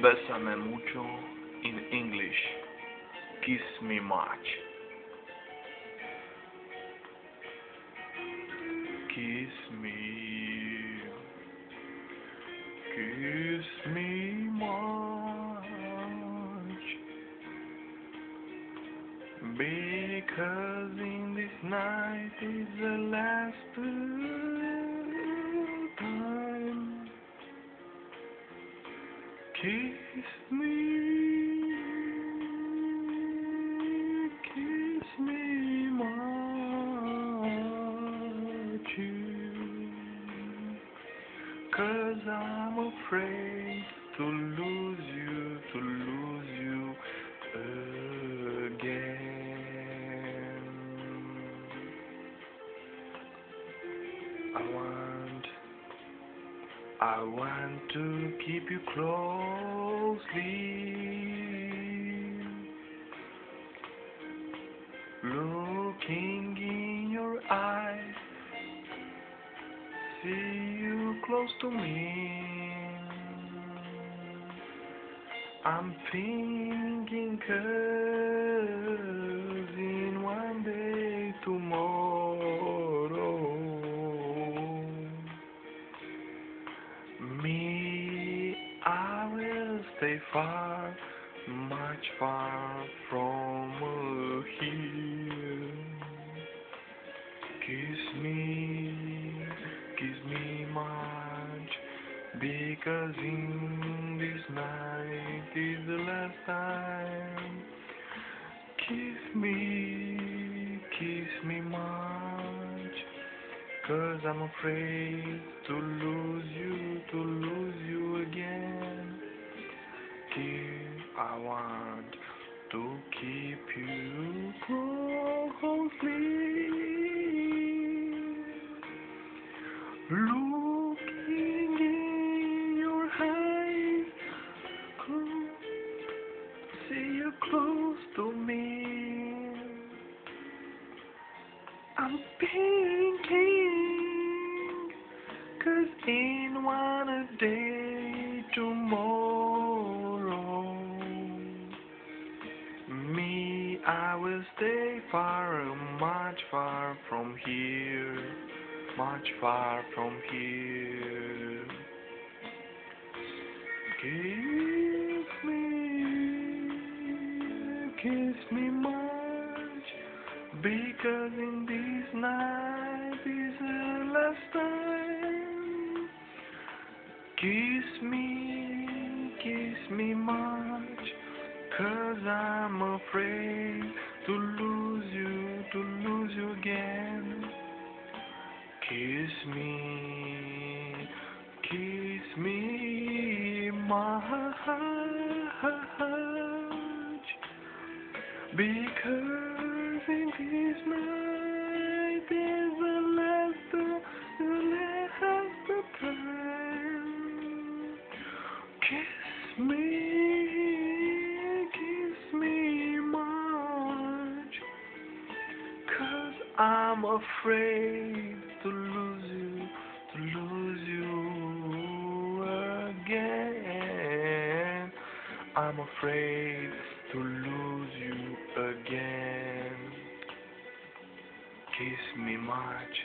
Bésame mucho in English. Kiss me much. Kiss me. Kiss me much. Because in this night is the last time. Kiss me. Kiss me much. 'Cause I'm afraid to lose you again. I want to keep you closely, looking in your eyes, see you close to me. I'm thinking 'cause in one day tomorrow, me, I will stay far, much far from here. Kiss me much, because in this night is the last time. Kiss me much, 'cause I'm afraid to lose you again. I want to keep you closely, looking in your eyes, see you close to me. I'm thinking, 'cause in one day tomorrow, me, I will stay far, much far from here, much far from here. Kiss me much, because in this night is the last time. Kiss me much, 'cause I'm afraid to lose you again. Kiss me much, because in this night is the last time. Kiss me much, 'cause I'm afraid to lose you again. I'm afraid to lose you again. Kiss me much,